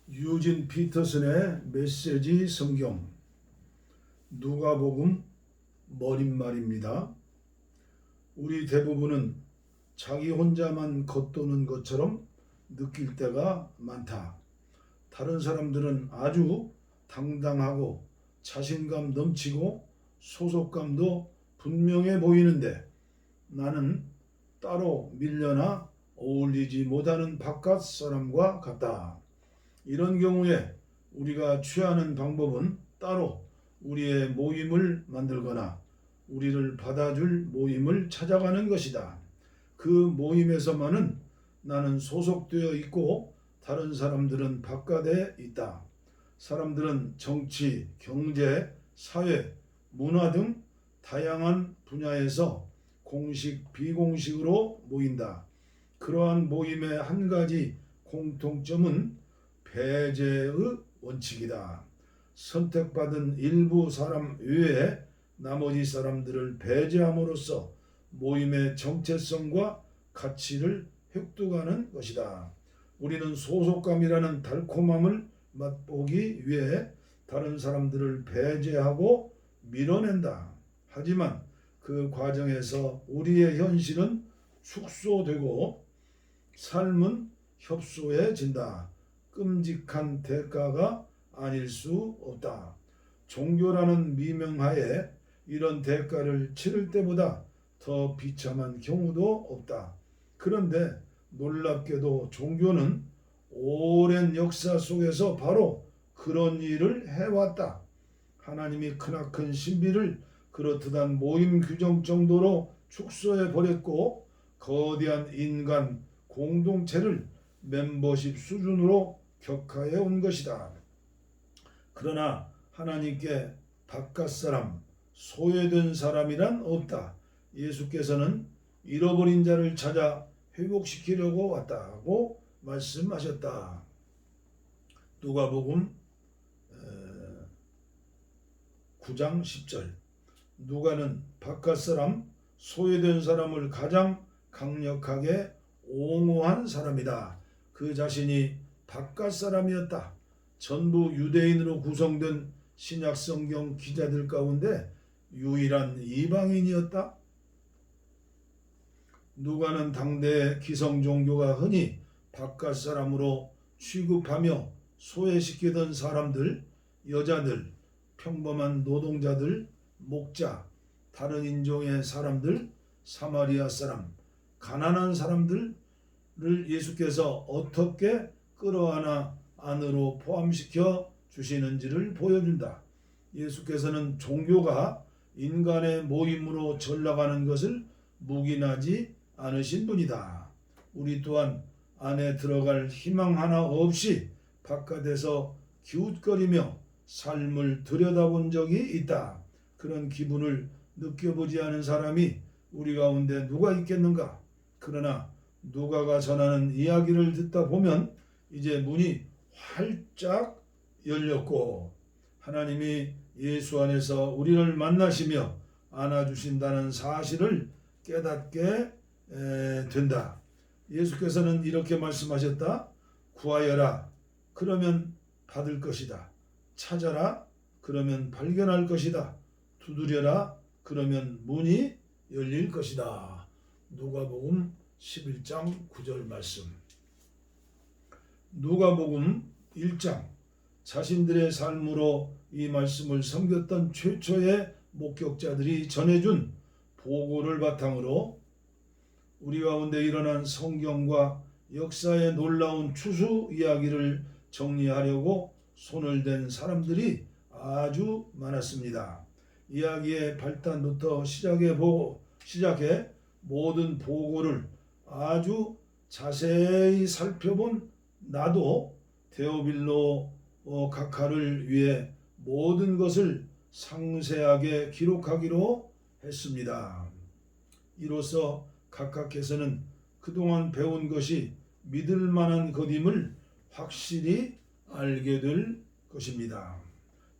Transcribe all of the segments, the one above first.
유진 피터슨의 메시지 성경 누가복음 머릿말입니다. 우리 대부분은 자기 혼자만 겉도는 것처럼 느낄 때가 많다. 다른 사람들은 아주 당당하고 자신감 넘치고 소속감도 분명해 보이는데 나는 따로 밀려나 어울리지 못하는 바깥 사람과 같다. 이런 경우에 우리가 취하는 방법은 따로 우리의 모임을 만들거나 우리를 받아줄 모임을 찾아가는 것이다. 그 모임에서만은 나는 소속되어 있고 다른 사람들은 바깥에 있다. 사람들은 정치, 경제, 사회, 문화 등 다양한 분야에서 공식, 비공식으로 모인다. 그러한 모임의 한 가지 공통점은 배제의 원칙이다. 선택받은 일부 사람 외에 나머지 사람들을 배제함으로써 모임의 정체성과 가치를 획득하는 것이다. 우리는 소속감이라는 달콤함을 맛보기 위해 다른 사람들을 배제하고 밀어낸다. 하지만 그 과정에서 우리의 현실은 축소되고 삶은 협소해진다. 끔찍한 대가가 아닐 수 없다. 종교라는 미명하에 이런 대가를 치를 때보다 더 비참한 경우도 없다. 그런데 놀랍게도 종교는 오랜 역사 속에서 바로 그런 일을 해왔다. 하나님이 크나큰 신비를 그렇듯한 모임 규정 정도로 축소해 버렸고 거대한 인간 공동체를 멤버십 수준으로 격하해 온 것이다. 그러나 하나님께 바깥 사람, 소외된 사람이란 없다. 예수께서는 잃어버린 자를 찾아 회복시키려고 왔다고 말씀하셨다. 누가복음 9장 10절. 누가는 바깥 사람, 소외된 사람을 가장 강력하게 옹호한 사람이다. 그 자신이 바깥 사람이었다. 전부 유대인으로 구성된 신약성경 기자들 가운데 유일한 이방인이었다. 누가는 당대의 기성종교가 흔히 바깥 사람으로 취급하며 소외시키던 사람들, 여자들, 평범한 노동자들, 목자, 다른 인종의 사람들, 사마리아 사람, 가난한 사람들을 예수께서 어떻게 끌어안아 안으로 포함시켜 주시는지를 보여준다. 예수께서는 종교가 인간의 모임으로 전락하는 것을 묵인하지 않으신 분이다. 우리 또한 안에 들어갈 희망 하나 없이 바깥에서 기웃거리며 삶을 들여다본 적이 있다. 그런 기분을 느껴보지 않은 사람이 우리 가운데 누가 있겠는가? 그러나 누가가 전하는 이야기를 듣다 보면 이제 문이 활짝 열렸고 하나님이 예수 안에서 우리를 만나시며 안아주신다는 사실을 깨닫게 된다. 예수께서는 이렇게 말씀하셨다. 구하여라. 그러면 받을 것이다. 찾아라. 그러면 발견할 것이다. 두드려라. 그러면 문이 열릴 것이다. 누가복음 11장 9절 말씀. 누가복음 1장 자신들의 삶으로 이 말씀을 섬겼던 최초의 목격자들이 전해준 보고를 바탕으로 우리 가운데 일어난 성경과 역사의 놀라운 추수 이야기를 정리하려고 손을 댄 사람들이 아주 많았습니다. 이야기의 발단부터 시작해 모든 보고를 아주 자세히 살펴본 나도 데오빌로 각하를 위해 모든 것을 상세하게 기록하기로 했습니다. 이로써 각하께서는 그동안 배운 것이 믿을 만한 것임을 확실히 알게 될 것입니다.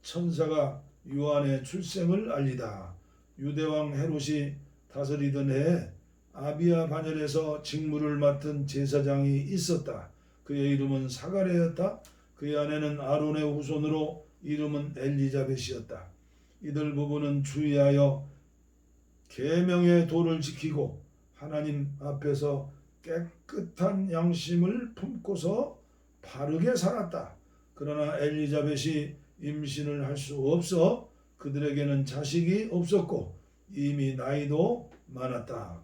천사가 요한의 출생을 알리다. 유대왕 헤롯이 다스리던 해에 아비야 반열에서 직무를 맡은 제사장이 있었다. 그의 이름은 사가랴였다. 그의 아내는 아론의 후손으로 이름은 엘리자벳이었다. 이들 부부는 주의하여 계명의 도를 지키고 하나님 앞에서 깨끗한 양심을 품고서 바르게 살았다. 그러나 엘리자벳이 임신을 할 수 없어 그들에게는 자식이 없었고 이미 나이도 많았다.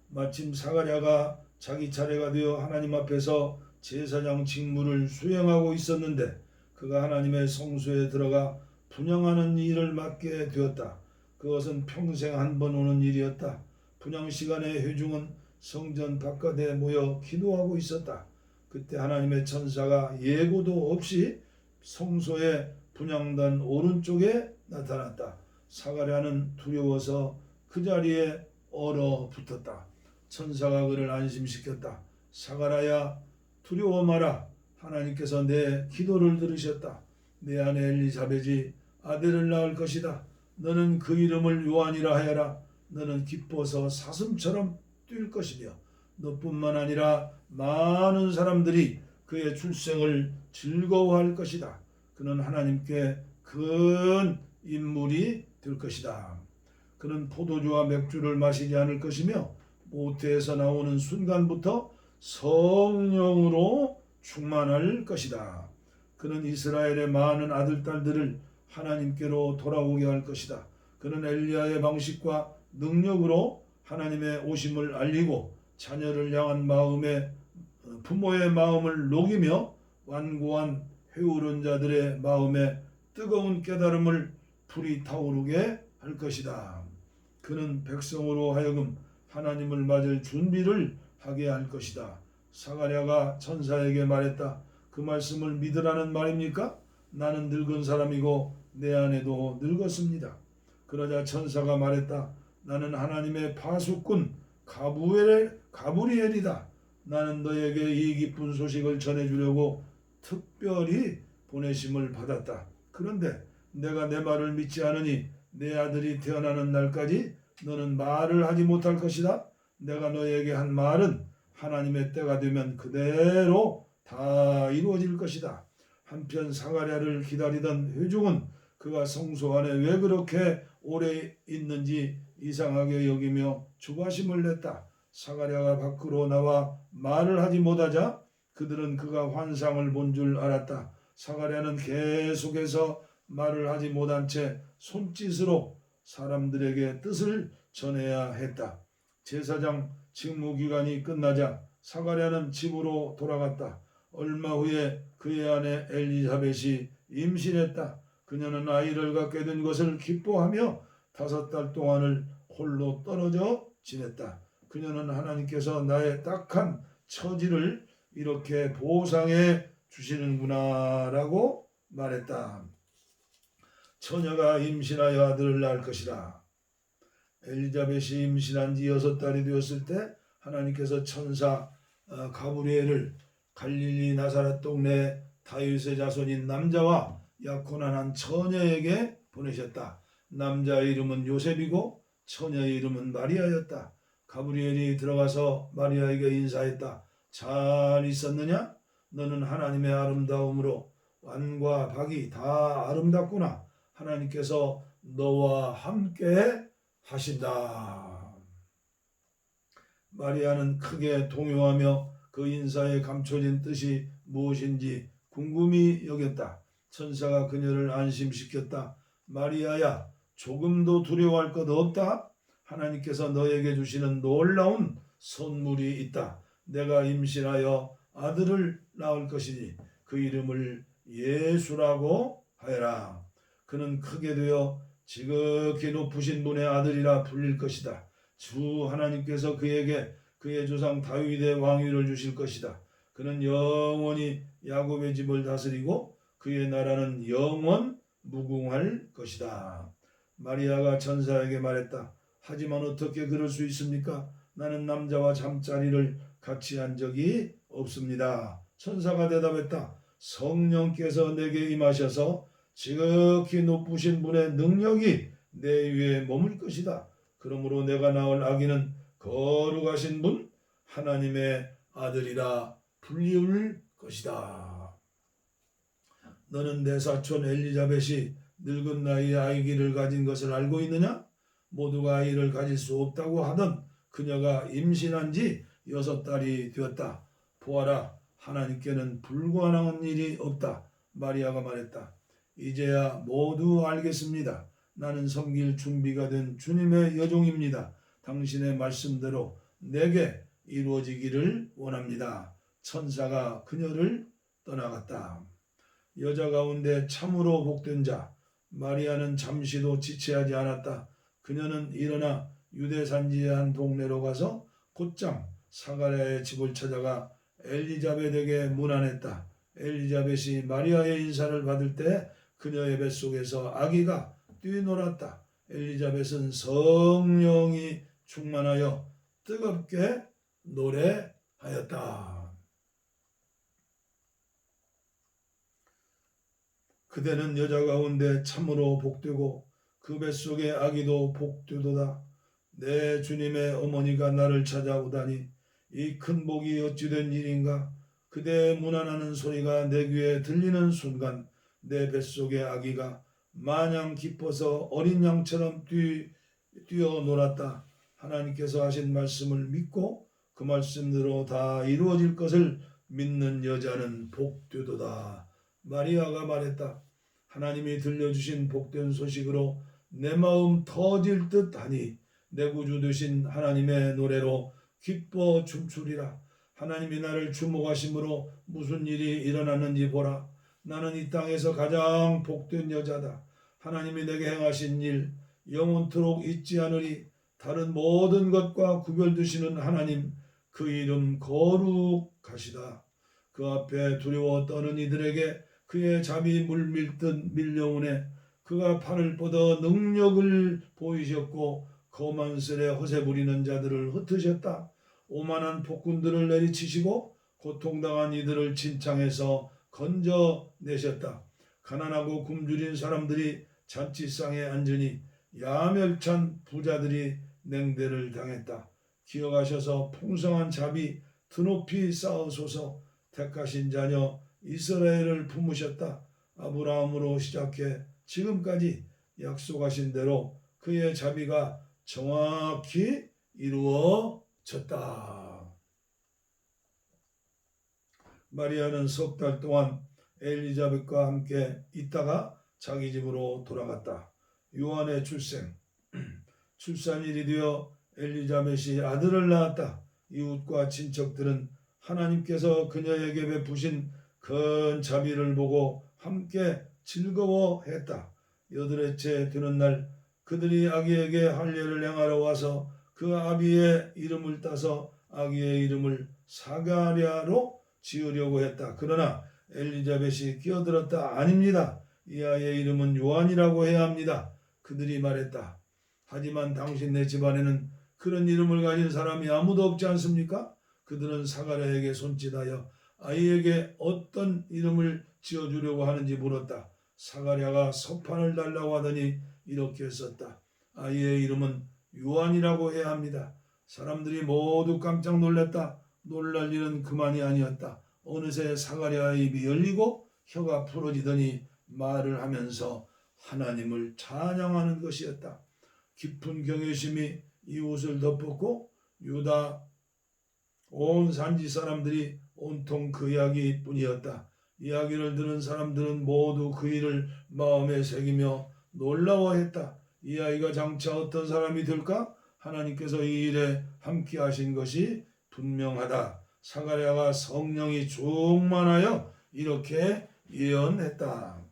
마침 사가랴가 자기 차례가 되어 하나님 앞에서 제사장 직무를 수행하고 있었는데 그가 하나님의 성소에 들어가 분향하는 일을 맡게 되었다. 그것은 평생 한 번 오는 일이었다. 분향 시간에 회중은 성전 바깥에 모여 기도하고 있었다. 그때 하나님의 천사가 예고도 없이 성소의 분향단 오른쪽에 나타났다. 사가랴는 두려워서 그 자리에 얼어붙었다. 천사가 그를 안심시켰다. 사가랴야, 두려워 마라. 하나님께서 내 기도를 들으셨다. 내 아내 엘리사벳이 아들을 낳을 것이다. 너는 그 이름을 요한이라 하여라. 너는 기뻐서 사슴처럼 뛸 것이며 너뿐만 아니라 많은 사람들이 그의 출생을 즐거워할 것이다. 그는 하나님께 큰 인물이 될 것이다. 그는 포도주와 맥주를 마시지 않을 것이며 모태에서 나오는 순간부터 성령으로 충만할 것이다. 그는 이스라엘의 많은 아들, 딸들을 하나님께로 돌아오게 할 것이다. 그는 엘리야의 방식과 능력으로 하나님의 오심을 알리고 자녀를 향한 마음에 부모의 마음을 녹이며 완고한 회오른 자들의 마음에 뜨거운 깨달음을 불이 타오르게 할 것이다. 그는 백성으로 하여금 하나님을 맞을 준비를 하게 할 것이다. 사가랴가 천사에게 말했다. 그 말씀을 믿으라는 말입니까? 나는 늙은 사람이고 내 아내도 늙었습니다. 그러자 천사가 말했다. 나는 하나님의 파수꾼 가브리엘이다. 나는 너에게 이 기쁜 소식을 전해주려고 특별히 보내심을 받았다. 그런데 내가 내 말을 믿지 않으니 내 아들이 태어나는 날까지 너는 말을 하지 못할 것이다. 내가 너에게 한 말은 하나님의 때가 되면 그대로 다 이루어질 것이다. 한편 사가랴를 기다리던 회중은 그가 성소 안에 왜 그렇게 오래 있는지 이상하게 여기며 주바심을 냈다. 사가랴가 밖으로 나와 말을 하지 못하자 그들은 그가 환상을 본 줄 알았다. 사가랴는 계속해서 말을 하지 못한 채 손짓으로 사람들에게 뜻을 전해야 했다. 제사장 직무기간이 끝나자 사가랴는 집으로 돌아갔다. 얼마 후에 그의 아내 엘리사벳이 임신했다. 그녀는 아이를 갖게 된 것을 기뻐하며 5달 동안을 홀로 떨어져 지냈다. 그녀는 하나님께서 나의 딱한 처지를 이렇게 보상해 주시는구나 라고 말했다. 처녀가 임신하여 아들을 낳을 것이라. 엘리자벳이 임신한 지 6달이 되었을 때 하나님께서 천사 가브리엘을 갈릴리 나사렛 동네 다윗의 자손인 남자와 약혼한 한 처녀에게 보내셨다. 남자의 이름은 요셉이고 처녀의 이름은 마리아였다. 가브리엘이 들어가서 마리아에게 인사했다. 잘 있었느냐? 너는 하나님의 아름다움으로 완과 박이 다 아름답구나. 하나님께서 너와 함께 하신다. 마리아는 크게 동요하며 그 인사에 감춰진 뜻이 무엇인지 궁금히 여겼다. 천사가 그녀를 안심시켰다. 마리아야, 조금도 두려워할 것 없다. 하나님께서 너에게 주시는 놀라운 선물이 있다. 내가 임신하여 아들을 낳을 것이니 그 이름을 예수라고 하여라. 그는 크게 되어 지극히 높으신 분의 아들이라 불릴 것이다. 주 하나님께서 그에게 그의 조상 다윗의 왕위를 주실 것이다. 그는 영원히 야곱의 집을 다스리고 그의 나라는 영원 무궁할 것이다. 마리아가 천사에게 말했다. 하지만 어떻게 그럴 수 있습니까? 나는 남자와 잠자리를 같이 한 적이 없습니다. 천사가 대답했다. 성령께서 내게 임하셔서 지극히 높으신 분의 능력이 내 위에 머물 것이다. 그러므로 내가 낳을 아기는 거룩하신 분 하나님의 아들이라 불리울 것이다. 너는 내 사촌 엘리자벳이 늙은 나이에 아기를 가진 것을 알고 있느냐? 모두가 아이를 가질 수 없다고 하던 그녀가 임신한 지 6달이 되었다. 보아라, 하나님께는 불가능한 일이 없다. 마리아가 말했다. 이제야 모두 알겠습니다. 나는 섬길 준비가 된 주님의 여종입니다. 당신의 말씀대로 내게 이루어지기를 원합니다. 천사가 그녀를 떠나갔다. 여자 가운데 참으로 복된 자 마리아는 잠시도 지체하지 않았다. 그녀는 일어나 유대 산지의 한 동네로 가서 곧장 사가랴의 집을 찾아가 엘리자벳에게 문안했다. 엘리자벳이 마리아의 인사를 받을 때 그녀의 뱃속에서 아기가 뛰놀았다. 엘리자벳은 성령이 충만하여 뜨겁게 노래하였다. 그대는 여자 가운데 참으로 복되고 그 뱃속의 아기도 복되도다. 내 주님의 어머니가 나를 찾아오다니 이 큰 복이 어찌 된 일인가. 그대의 문안하는 소리가 내 귀에 들리는 순간 내 뱃속의 아기가 마냥 기뻐서 어린 양처럼 뛰어놀았다. 하나님께서 하신 말씀을 믿고 그 말씀대로 다 이루어질 것을 믿는 여자는 복되도다. 마리아가 말했다. 하나님이 들려주신 복된 소식으로 내 마음 터질 듯하니 내 구주 되신 하나님의 노래로 기뻐 춤추리라. 하나님이 나를 주목하심으로 무슨 일이 일어났는지 보라. 나는 이 땅에서 가장 복된 여자다. 하나님이 내게 행하신 일 영원토록 잊지 않으리. 다른 모든 것과 구별되시는 하나님, 그 이름 거룩하시다. 그 앞에 두려워 떠는 이들에게 그의 잠이 물밀듯 밀려오네. 그가 팔을 뻗어 능력을 보이셨고 거만스레 허세 부리는 자들을 흩으셨다. 오만한 폭군들을 내리치시고 고통당한 이들을 진창에서 건져내셨다. 가난하고 굶주린 사람들이 잔치상에 앉으니 야멸찬 부자들이 냉대를 당했다. 기억하셔서 풍성한 자비 드높이 쌓으소서. 택하신 자녀 이스라엘을 품으셨다. 아브라함으로 시작해 지금까지 약속하신 대로 그의 자비가 정확히 이루어졌다. 마리아는 6달 동안 엘리자벳과 함께 있다가 자기 집으로 돌아갔다. 요한의 출산일이 되어 엘리자벳이 아들을 낳았다. 이웃과 친척들은 하나님께서 그녀에게 베푸신 큰 자비를 보고 함께 즐거워했다. 8회째 되는 날 그들이 아기에게 할례를 행하러 와서 그 아비의 이름을 따서 아기의 이름을 사가랴로 지으려고 했다. 그러나 엘리자벳이 끼어들었다. 아닙니다. 이 아이의 이름은 요한이라고 해야 합니다. 그들이 말했다. 하지만 당신네 집안에는 그런 이름을 가진 사람이 아무도 없지 않습니까? 그들은 사가랴에게 손짓하여 아이에게 어떤 이름을 지어주려고 하는지 물었다. 사가랴가 서판을 달라고 하더니 이렇게 썼다. 아이의 이름은 요한이라고 해야 합니다. 사람들이 모두 깜짝 놀랐다. 놀랄 일은 그만이 아니었다. 어느새 사가랴의 입이 열리고 혀가 풀어지더니 말을 하면서 하나님을 찬양하는 것이었다. 깊은 경외심이 이웃을 덮었고 유다 온 산지 사람들이 온통 그 이야기 뿐이었다. 이야기를 들은 사람들은 모두 그 일을 마음에 새기며 놀라워했다. 이 아이가 장차 어떤 사람이 될까? 하나님께서 이 일에 함께 하신 것이 분명하다. 사가랴가 성령이 충만하여 이렇게 예언했다.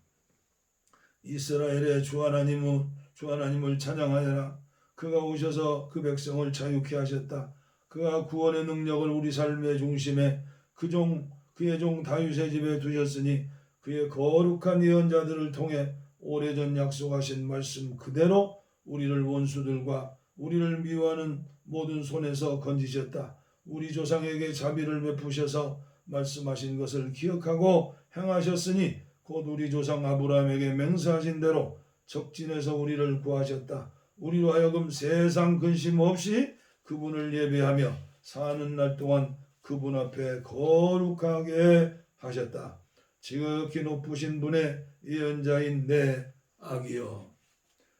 이스라엘의 주 하나님을 찬양하여라. 그가 오셔서 그 백성을 자유케 하셨다. 그가 구원의 능력을 우리 삶의 중심에 그의 종 다윗의 집에 두셨으니 그의 거룩한 예언자들을 통해 오래전 약속하신 말씀 그대로 우리를 원수들과 우리를 미워하는 모든 손에서 건지셨다. 우리 조상에게 자비를 베푸셔서 말씀하신 것을 기억하고 행하셨으니 곧 우리 조상 아브라함에게 맹세하신 대로 적진에서 우리를 구하셨다. 우리로 하여금 세상 근심 없이 그분을 예배하며 사는 날 동안 그분 앞에 거룩하게 하셨다. 지극히 높으신 분의 예언자인 내 아기여,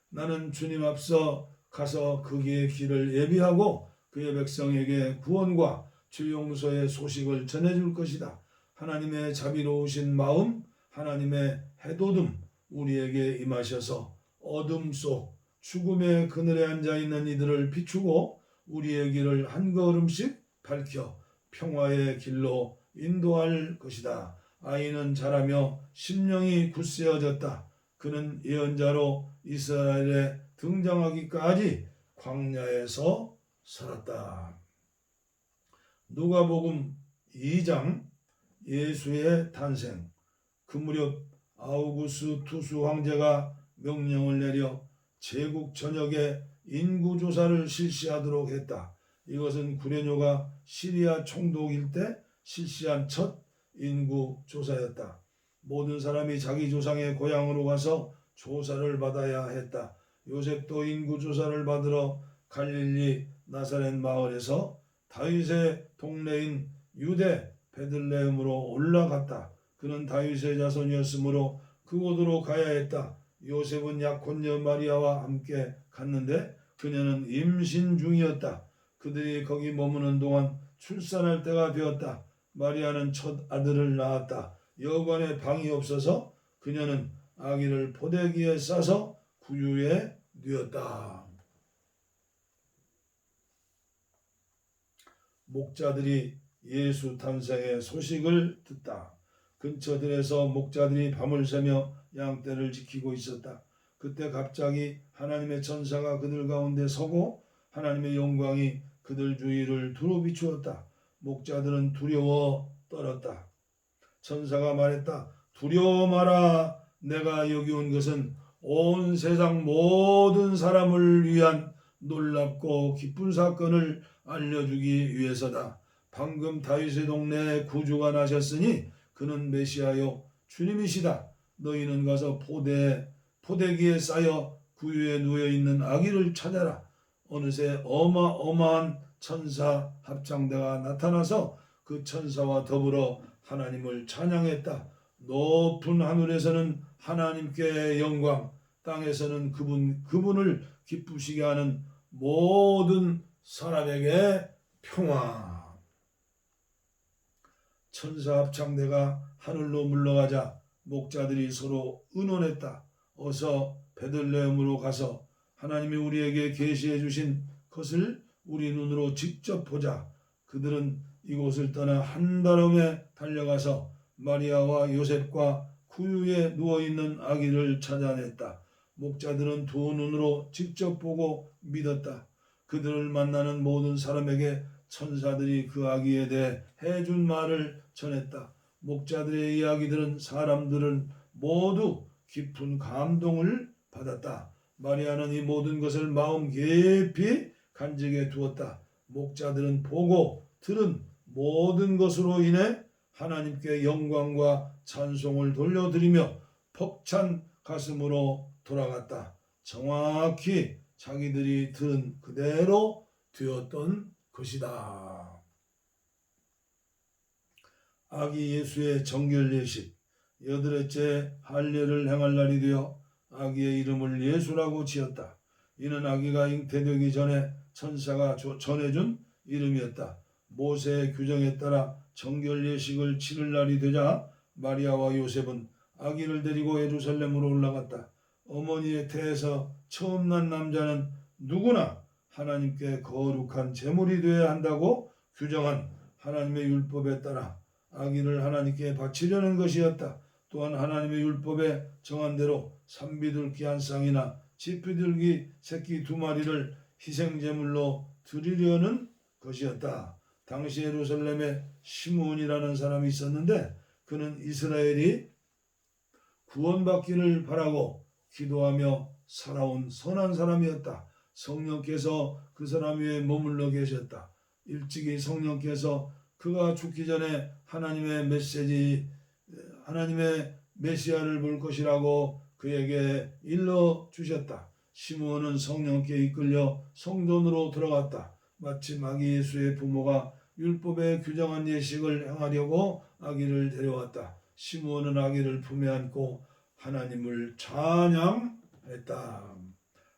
나는 주님 앞서 가서 그의 길을 예비하고 그의 백성에게 구원과 주 용서의 소식을 전해줄 것이다. 하나님의 자비로우신 마음, 하나님의 해돋움 우리에게 임하셔서 어둠 속 죽음의 그늘에 앉아있는 이들을 비추고 우리의 길을 한 걸음씩 밝혀 평화의 길로 인도할 것이다. 아이는 자라며 심령이 굳세어졌다. 그는 예언자로 이스라엘에 등장하기까지 광야에서 살았다. 누가복음 2장 예수의 탄생. 그 무렵 아우구스투스 황제가 명령을 내려 제국 전역에 인구조사를 실시하도록 했다. 이것은 구레뇨가 시리아 총독일 때 실시한 첫 인구조사였다. 모든 사람이 자기 조상의 고향으로 가서 조사를 받아야 했다. 요셉도 인구조사를 받으러 갈릴리 나사렛 마을에서 다윗의 동네인 유대 베들레헴으로 올라갔다. 그는 다윗의 자손이었으므로 그곳으로 가야 했다. 요셉은 약혼녀 마리아와 함께 갔는데 그녀는 임신 중이었다. 그들이 거기 머무는 동안 출산할 때가 되었다. 마리아는 첫 아들을 낳았다. 여관에 방이 없어서 그녀는 아기를 포대기에 싸서 구유에 뉘었다. 목자들이 예수 탄생의 소식을 듣다. 근처들에서 목자들이 밤을 새며 양떼를 지키고 있었다. 그때 갑자기 하나님의 천사가 그들 가운데 서고 하나님의 영광이 그들 주위를 두루 비추었다. 목자들은 두려워 떨었다. 천사가 말했다. 두려워 마라. 내가 여기 온 것은 온 세상 모든 사람을 위한 놀랍고 기쁜 사건을 알려주기 위해서다. 방금 다윗의 동네에 구주가 나셨으니 그는 메시아요 주님이시다. 너희는 가서 포대기에 쌓여 구유에 누워있는 아기를 찾아라. 어느새 어마어마한 천사 합창대가 나타나서 그 천사와 더불어 하나님을 찬양했다. 높은 하늘에서는 하나님께 영광, 땅에서는 그분을 기쁘시게 하는 모든 사람에게 평화. 천사 합창대가 하늘로 물러가자 목자들이 서로 의논했다. 어서 베들레헴으로 가서 하나님이 우리에게 계시해 주신 것을 우리 눈으로 직접 보자. 그들은 이곳을 떠나 한달음에 달려가서 마리아와 요셉과 구유에 누워있는 아기를 찾아냈다. 목자들은 두 눈으로 직접 보고 믿었다. 그들을 만나는 모든 사람에게 천사들이 그 아기에 대해 해준 말을 전했다. 목자들의 이야기들은 사람들은 모두 깊은 감동을 받았다. 마리아는 이 모든 것을 마음 깊이 간직해 두었다. 목자들은 보고 들은 모든 것으로 인해 하나님께 영광과 찬송을 돌려드리며 벅찬 가슴으로 돌아갔다. 정확히 자기들이 들은 그대로 되었던 것이다. 아기 예수의 정결 예식, 여드레째 할례를 행할 날이 되어 아기의 이름을 예수라고 지었다. 이는 아기가 잉태되기 전에 천사가 전해준 이름이었다. 모세의 규정에 따라 정결 예식을 치를 날이 되자 마리아와 요셉은 아기를 데리고 예루살렘으로 올라갔다. 어머니의 태에서 처음 난 남자는 누구나 하나님께 거룩한 제물이 되어야 한다고 규정한 하나님의 율법에 따라 아기를 하나님께 바치려는 것이었다. 또한 하나님의 율법에 정한 대로 산비둘기 한 쌍이나 지피들기 새끼 2마리를 희생제물로 드리려는 것이었다. 당시 예루살렘에 시므온이라는 사람이 있었는데 그는 이스라엘이 구원받기를 바라고 기도하며 살아온 선한 사람이었다. 성령께서 그 사람 위에 머물러 계셨다. 일찍이 성령께서 그가 죽기 전에 하나님의 메시아를 볼 것이라고 그에게 일러주셨다. 시므온은 성령께 이끌려 성전으로 들어갔다. 마침 아기 예수의 부모가 율법에 규정한 예식을 행하려고 아기를 데려왔다. 시므온은 아기를 품에 안고 하나님을 찬양했다.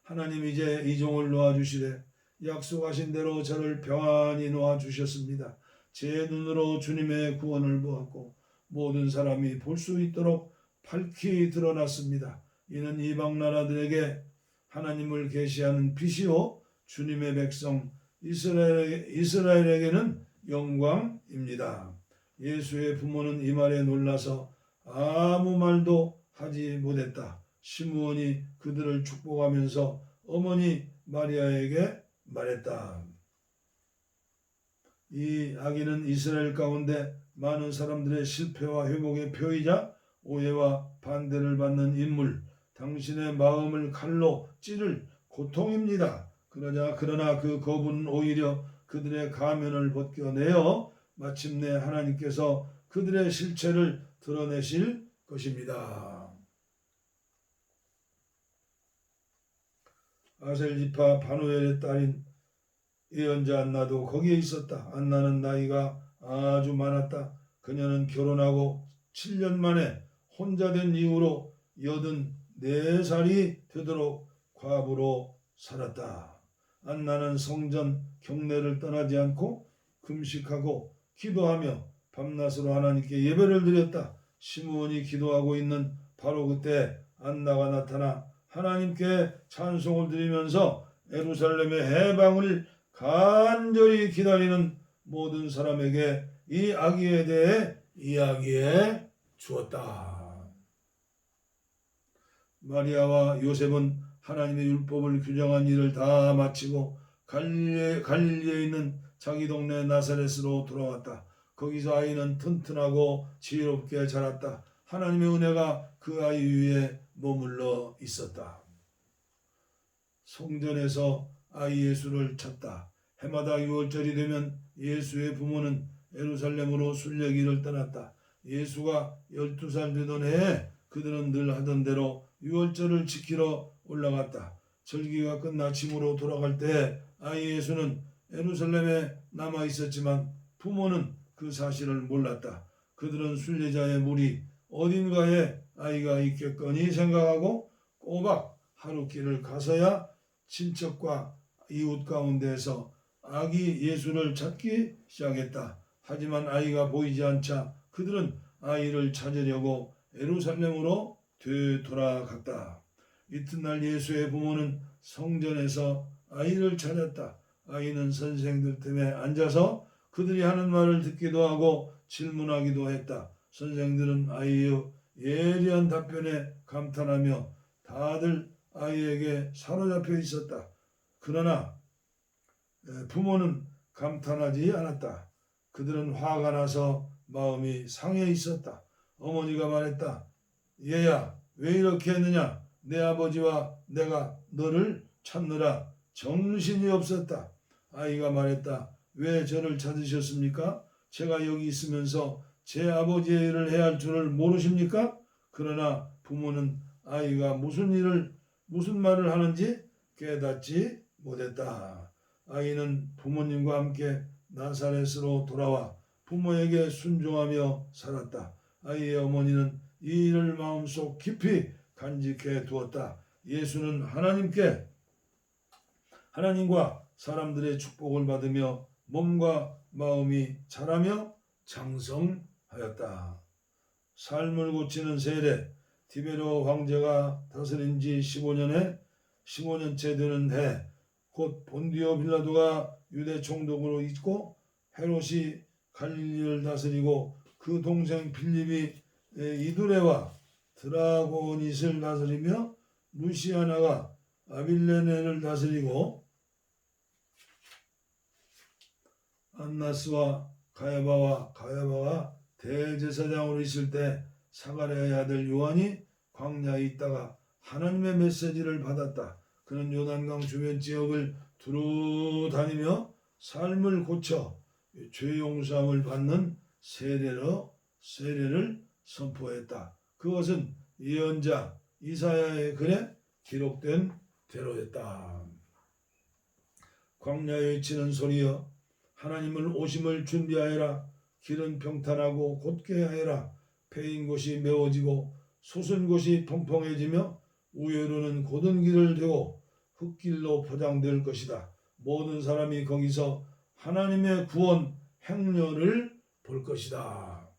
하나님 이제 이 종을 놓아주시되 약속하신 대로 저를 평안히 놓아주셨습니다. 제 눈으로 주님의 구원을 보았고 모든 사람이 볼 수 있도록 밝히 드러났습니다. 이는 이방 나라들에게 하나님을 계시하는 빛이요 주님의 백성 이스라엘에게는 영광입니다. 예수의 부모는 이 말에 놀라서 아무 말도 하지 못했다. 시므온이 그들을 축복하면서 어머니 마리아에게 말했다. 이 아기는 이스라엘 가운데 많은 사람들의 실패와 회복의 표이자 오해와 반대를 받는 인물, 당신의 마음을 칼로 찌를 고통입니다. 그러나 그 거부는 오히려 그들의 가면을 벗겨내어 마침내 하나님께서 그들의 실체를 드러내실 것입니다. 아셀 지파 바누엘의 딸인 예언자 안나도 거기에 있었다. 안나는 나이가 아주 많았다. 그녀는 결혼하고 7년 만에 혼자 된 이후로 84살이 되도록 과부로 살았다. 안나는 성전 경내를 떠나지 않고 금식하고 기도하며 밤낮으로 하나님께 예배를 드렸다. 시므온이 기도하고 있는 바로 그때 안나가 나타나 하나님께 찬송을 드리면서 예루살렘의 해방을 간절히 기다리는 모든 사람에게 이 아기에 대해 이야기해 주었다. 마리아와 요셉은 하나님의 율법을 규정한 일을 다 마치고 갈릴리에 있는 자기 동네 나사렛으로 돌아왔다. 거기서 아이는 튼튼하고 지혜롭게 자랐다. 하나님의 은혜가 그 아이 위에 머물러 있었다. 성전에서 아이 예수를 찾다. 해마다 유월절이 되면 예수의 부모는 예루살렘으로 순례길을 떠났다. 예수가 12살 되던 해에 그들은 늘 하던 대로 유월절을 지키러 올라갔다. 절기가 끝나 집으로 돌아갈 때 아이 예수는 예루살렘에 남아 있었지만 부모는 그 사실을 몰랐다. 그들은 순례자의 무리 어딘가에 아이가 있겠거니 생각하고 꼬박 하루길을 가서야 친척과 이웃 가운데에서 아기 예수를 찾기 시작했다. 하지만 아이가 보이지 않자 그들은 아이를 찾으려고 예루살렘으로 되돌아갔다. 이튿날 예수의 부모는 성전에서 아이를 찾았다. 아이는 선생들 틈에 앉아서 그들이 하는 말을 듣기도 하고 질문하기도 했다. 선생들은 아이의 예리한 답변에 감탄하며 다들 아이에게 사로잡혀 있었다. 그러나 부모는 감탄하지 않았다. 그들은 화가 나서 마음이 상해 있었다. 어머니가 말했다. 얘야, 왜 이렇게 했느냐? 내 아버지와 내가 너를 찾느라 정신이 없었다. 아이가 말했다. 왜 저를 찾으셨습니까? 제가 여기 있으면서 제 아버지의 일을 해야 할 줄을 모르십니까? 그러나 부모는 아이가 무슨 말을 하는지 깨닫지 못했다. 아이는 부모님과 함께 나사렛으로 돌아와 부모에게 순종하며 살았다. 아이의 어머니는 이 일을 마음속 깊이 간직해 두었다. 예수는 하나님과 사람들의 축복을 받으며 몸과 마음이 자라며 장성하였다. 삶을 고치는 세례. 디베로 황제가 다스린 지 15년째 되는 해, 곧 본디오 빌라도가 유대 총독으로 있고 헤롯이 갈릴리를 다스리고 그 동생 빌립이 이두레와 드라고닛을 다스리며 루시아나가 아빌레네를 다스리고 안나스와 가야바가 대제사장으로 있을 때 사가랴의 아들 요한이 광야에 있다가 하나님의 메시지를 받았다. 그는 요단강 주변 지역을 두루 다니며 삶을 고쳐 죄 용서함을 받는 세례를 선포했다. 그것은 예언자 이사야의 글에 기록된 대로였다. 광야에 외치는 소리여 하나님을 오심을 준비하여라. 길은 평탄하고 곧게 하여라. 패인 곳이 메워지고 솟은 곳이 평평해지며 우회로는 곧은 길을 되고 흙길로 포장될 것이다. 모든 사람이 거기서 하나님의 구원 행렬을 볼 것이다.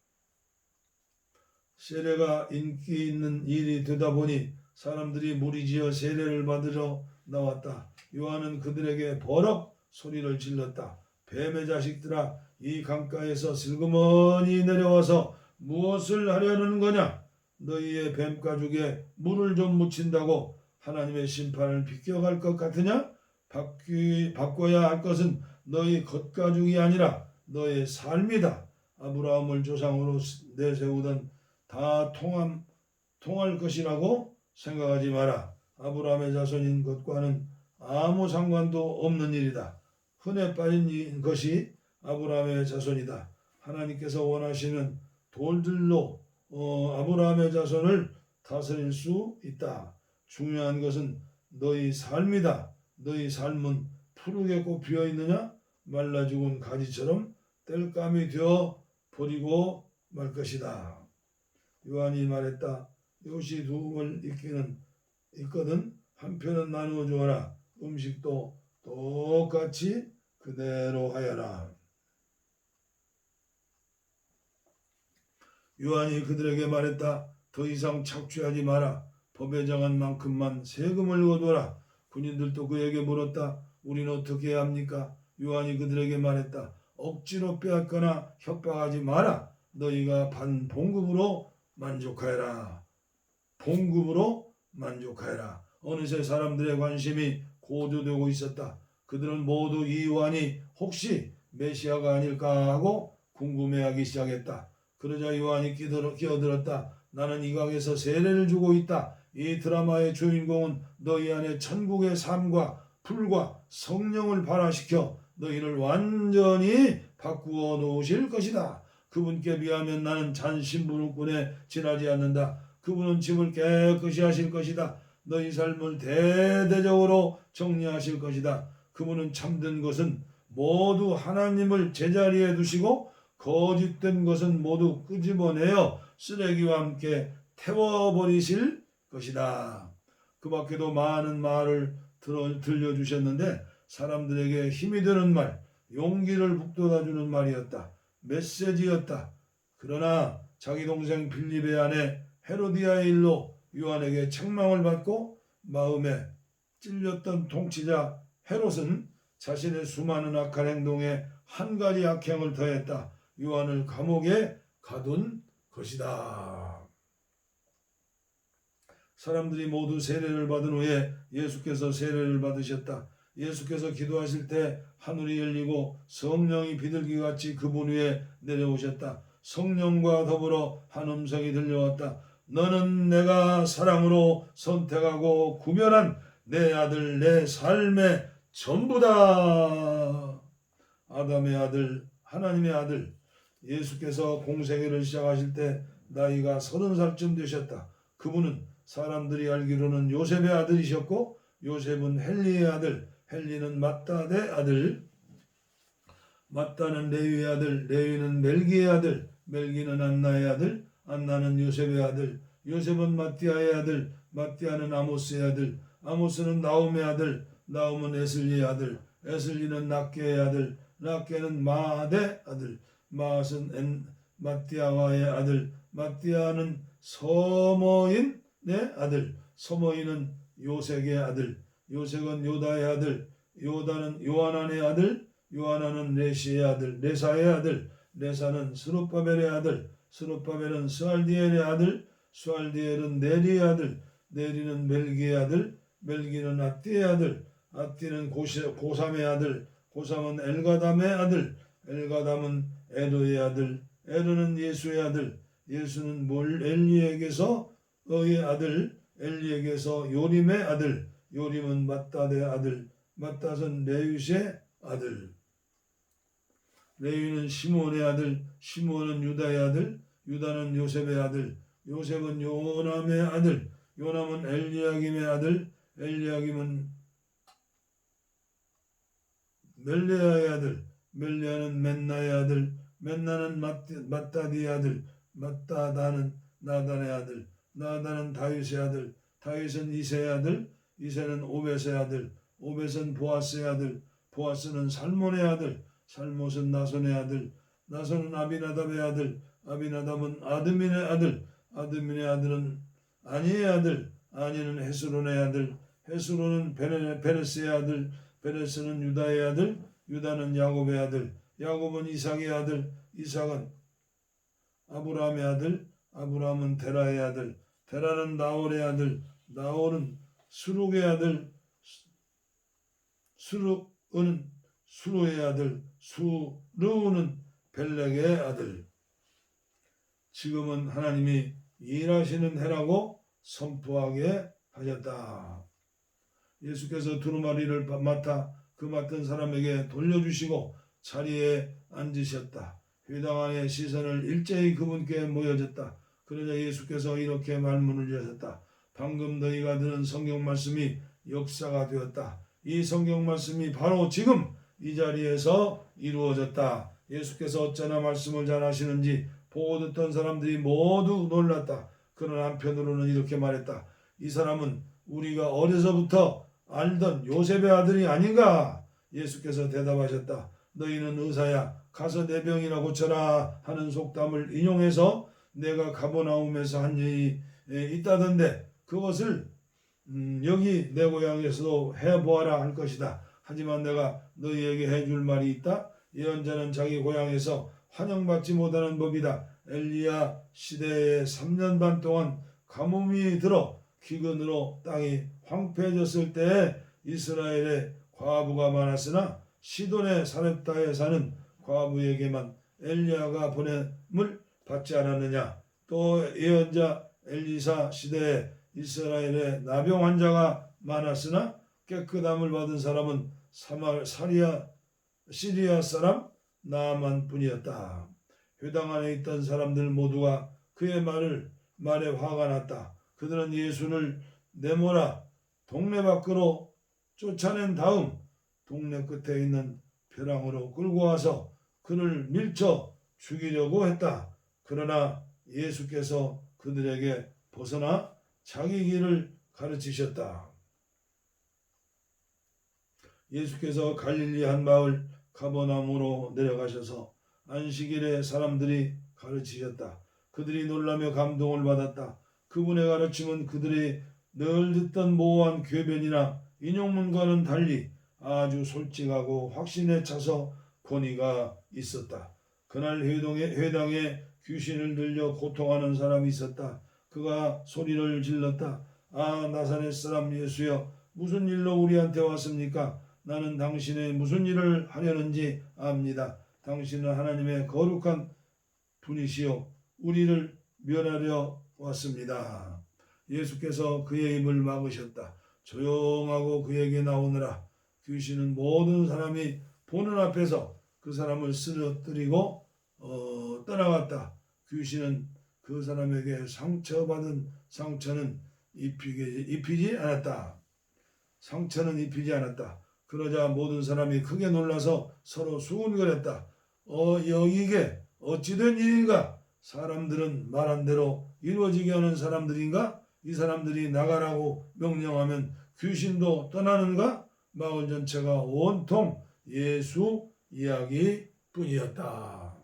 세례가 인기 있는 일이 되다 보니 사람들이 무리지어 세례를 받으러 나왔다. 요한은 그들에게 버럭 소리를 질렀다. 뱀의 자식들아, 이 강가에서 슬그머니 내려와서 무엇을 하려는 거냐? 너희의 뱀 가죽에 물을 좀 묻힌다고 하나님의 심판을 비껴갈 것 같으냐? 바꿔야 할 것은 너희 겉가죽이 아니라 너의 삶이다. 아브라함을 조상으로 내세우던 다 통할 것이라고 생각하지 마라. 아브라함의 자손인 것과는 아무 상관도 없는 일이다. 흔해 빠진 것이 아브라함의 자손이다. 하나님께서 원하시는 돌들로 아브라함의 자손을 다스릴 수 있다. 중요한 것은 너희 삶이다. 너희 삶은 푸르게 꽃 피어있느냐? 말라 죽은 가지처럼 땔감이 되어 버리고 말 것이다. 요한이 말했다. 요시 두음을 있거든 한 편은 나누어 주어라. 음식도 똑같이 그대로 하여라. 요한이 그들에게 말했다. 더 이상 착취하지 마라. 법에 정한 만큼만 세금을 거둬라. 군인들도 그에게 물었다. 우리는 어떻게 해야 합니까? 요한이 그들에게 말했다. 억지로 빼앗거나 협박하지 마라. 너희가 받은 봉급으로 만족하여라. 봉급으로 만족하여라. 어느새 사람들의 관심이 고조되고 있었다. 그들은 모두 이 요한이 혹시 메시아가 아닐까 하고 궁금해하기 시작했다. 그러자 요한이 끼어들었다. 나는 이 강에서 세례를 주고 있다. 이 드라마의 주인공은 너희 안에 천국의 삶과 불과 성령을 발화시켜 너희를 완전히 바꾸어 놓으실 것이다. 그분께 비하면 나는 잔심부름꾼에 지나지 않는다. 그분은 집을 깨끗이 하실 것이다. 너희 삶을 대대적으로 정리하실 것이다. 그분은 참된 것은 모두 하나님을 제자리에 두시고 거짓된 것은 모두 끄집어내어 쓰레기와 함께 태워버리실 것이다. 그 밖에도 많은 말을 들려주셨는데 사람들에게 힘이 되는 말, 용기를 북돋아주는 말이었다. 메시지였다. 그러나 자기 동생 빌립의 아내 헤로디아의 일로 요한에게 책망을 받고 마음에 찔렸던 통치자 헤롯은 자신의 수많은 악한 행동에 한 가지 악행을 더했다. 요한을 감옥에 가둔 것이다. 사람들이 모두 세례를 받은 후에 예수께서 세례를 받으셨다. 예수께서 기도하실 때 하늘이 열리고 성령이 비둘기같이 그분 위에 내려오셨다. 성령과 더불어 한 음성이 들려왔다. 너는 내가 사랑으로 선택하고 구별한 내 아들, 내 삶의 전부다. 아담의 아들, 하나님의 아들. 예수께서 공생애를 시작하실 때 나이가 30살쯤 되셨다. 그분은 사람들이 알기로는 요셉의 아들이셨고 요셉은 헬리의 아들, 헬리는 맏다의 아들, 맏다는 레위의 아들, 레위는 멜기의 아들, 멜기는 안나의 아들, 안나는 요셉의 아들, 요셉은 마띠아의 아들, 마띠아는 아모스의 아들, 아모스는 나움의 아들, 나움은 에슬리의 아들, 에슬리는 낫게의 아들, 낫게는 마앗의 아들, 마앗은 마띠아와의 아들, 마띠아는 서머인의 아들, 서머인은 요색의 아들, 요색은 요다의 아들, 요다는 요하난의 아들, 요하난은 레시의 아들, 레사의 아들, 레사는 스룹바벨의 아들, 스룹바벨은 스알디엘의 아들, 스알디엘은 네리의 아들, 네리는 멜기의 아들, 멜기는 앗디의 아들, 앗디는 고삼의 아들, 고삼은 엘가담의 아들, 엘가담은 에르의 아들, 에르는 예수의 아들, 예수는 엘리에게서의 아들, 엘리에게서 요림의 아들, 요림은 맏닷의 아들, 맏닷은 레윗의 아들, 레위는 시몬의 아들, 시몬은 유다의 아들, 유다는 요셉의 아들, 요셉은 요남의 아들, 요남은 엘리야김의 아들, 엘리야김은 멜레아의 아들, 멜레아는 맨나의 아들, 맨나는 맏다디의 아들, 맞다. 나는 나단의 아들, 나단은 다윗의 아들, 다윗은 이새의 아들, 이새는 오벳의 아들, 오벳은 보아스의 아들, 보아스는 살몬의 아들, 살못은 나손의 아들, 나손은 아비나답의 아들, 아비나답은 아드민의 아들, 아드민의 아들은 아니의 아들, 아니는 헤스론의 아들, 헤스론은 베레스의 아들, 베레스는 유다의 아들, 유다는 야곱의 아들, 야곱은 이삭의 아들, 이삭은 아브라함의 아들, 아브라함은 데라의 아들, 데라는 나홀의 아들, 나홀은 수룩의 아들, 수룩은 수루의 아들, 수루는 벨렉의 아들. 지금은 하나님이 일하시는 해라고 선포하게 하셨다. 예수께서 두루마리를 맡아 그 맡은 사람에게 돌려주시고 자리에 앉으셨다. 회당 안의 시선을 일제히 그분께 모여졌다. 그러자 예수께서 이렇게 말문을 여셨다. 방금 너희가 들은 성경 말씀이 역사가 되었다. 이 성경 말씀이 바로 지금 이 자리에서 이루어졌다. 예수께서 어쩌나 말씀을 잘 하시는지 보고 듣던 사람들이 모두 놀랐다. 그러나 한편으로는 이렇게 말했다. 이 사람은 우리가 어려서부터 알던 요셉의 아들이 아닌가? 예수께서 대답하셨다. 너희는 의사야, 가서 내 병이나 고쳐라 하는 속담을 인용해서 내가 가버나움에서 한 일이 있다던데 그것을 여기 내 고향에서도 해보아라 할 것이다. 하지만 내가 너희에게 해줄 말이 있다. 예언자는 자기 고향에서 환영받지 못하는 법이다. 엘리야 시대에 3년 반 동안 가뭄이 들어 기근으로 땅이 황폐해졌을 때에 이스라엘에 과부가 많았으나 시돈의 사렙다에 사는 과부에게만 엘리야가 보냄을 받지 않았느냐. 또 예언자 엘리사 시대에 이스라엘에 나병 환자가 많았으나 깨끗함을 받은 사람은 시리아 사람 나만 뿐이었다. 회당 안에 있던 사람들 모두가 그의 말에 화가 났다. 그들은 예수를 내모라 동네 밖으로 쫓아낸 다음 동네 끝에 있는 벼랑으로 끌고 와서 그를 밀쳐 죽이려고 했다. 그러나 예수께서 그들에게 벗어나 자기 길을 가르치셨다. 예수께서 갈릴리 한 마을 가버나움으로 내려가셔서 안식일에 사람들이 가르치셨다. 그들이 놀라며 감동을 받았다. 그분의 가르침은 그들이 늘 듣던 모호한 궤변이나 인용문과는 달리 아주 솔직하고 확신에 차서 권위가 있었다. 그날 회당에 귀신을 들려 고통하는 사람이 있었다. 그가 소리를 질렀다. 아, 나사렛 사람 예수여, 무슨 일로 우리한테 왔습니까? 나는 당신의 무슨 일을 하려는지 압니다. 당신은 하나님의 거룩한 분이시요 우리를 멸하려 왔습니다. 예수께서 그의 입을 막으셨다. 조용하고 그에게 나오느라. 귀신은 모든 사람이 보는 앞에서 그 사람을 쓰러뜨리고 떠나갔다. 귀신은 그 사람에게 상처받은 상처는 입히지 않았다. 상처는 입히지 않았다. 그러자 모든 사람이 크게 놀라서 서로 수군거렸다. 이게 어찌된 일인가? 사람들은 말한 대로 이루어지게 하는 사람들인가? 이 사람들이 나가라고 명령하면 귀신도 떠나는가? 마을 전체가 온통 예수 이야기뿐이었다.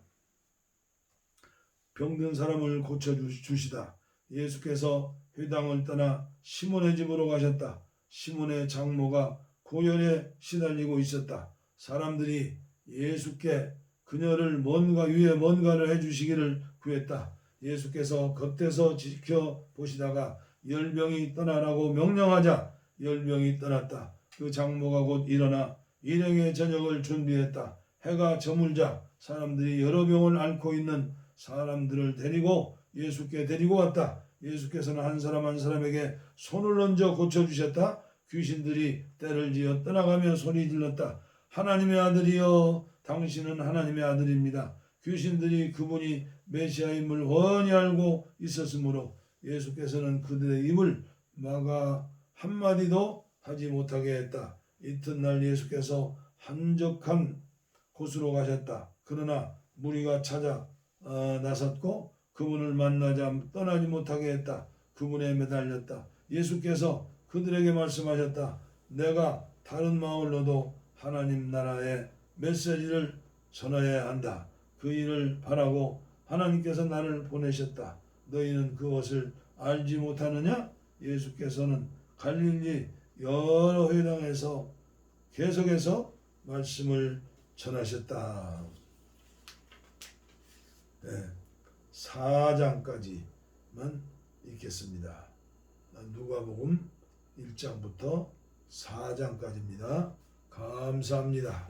병든 사람을 고쳐주시다. 예수께서 회당을 떠나 시몬의 집으로 가셨다. 시몬의 장모가 고열에 시달리고 있었다. 사람들이 예수께 그녀를 위에 뭔가를 해주시기를 구했다. 예수께서 겉에서 지켜보시다가 열병이 떠나라고 명령하자 열병이 떠났다. 그 장모가 곧 일어나 일행의 저녁을 준비했다. 해가 저물자 사람들이 여러 병을 앓고 있는 사람들을 데리고 예수께 데리고 왔다. 예수께서는 한 사람 한 사람에게 손을 얹어 고쳐주셨다. 귀신들이 떼를 지어 떠나가며 소리 질렀다. 하나님의 아들이여, 당신은 하나님의 아들입니다. 귀신들이 그분이 메시아임을 훤히 알고 있었으므로 예수께서는 그들의 입을 막아 한마디도 하지 못하게 했다. 이튿날 예수께서 한적한 곳으로 가셨다. 그러나 무리가 찾아 나섰고 그분을 만나자 떠나지 못하게 했다. 그분에 매달렸다. 예수께서 그들에게 말씀하셨다. 내가 다른 마을로도 하나님 나라의 메시지를 전해야 한다. 그 일을 바라고 하나님께서 나를 보내셨다. 너희는 그것을 알지 못하느냐? 예수께서는 갈릴리 여러 회당에서 계속해서 말씀을 전하셨다. 네, 4장까지만 읽겠습니다. 누가복음 1장부터 4장까지입니다. 감사합니다.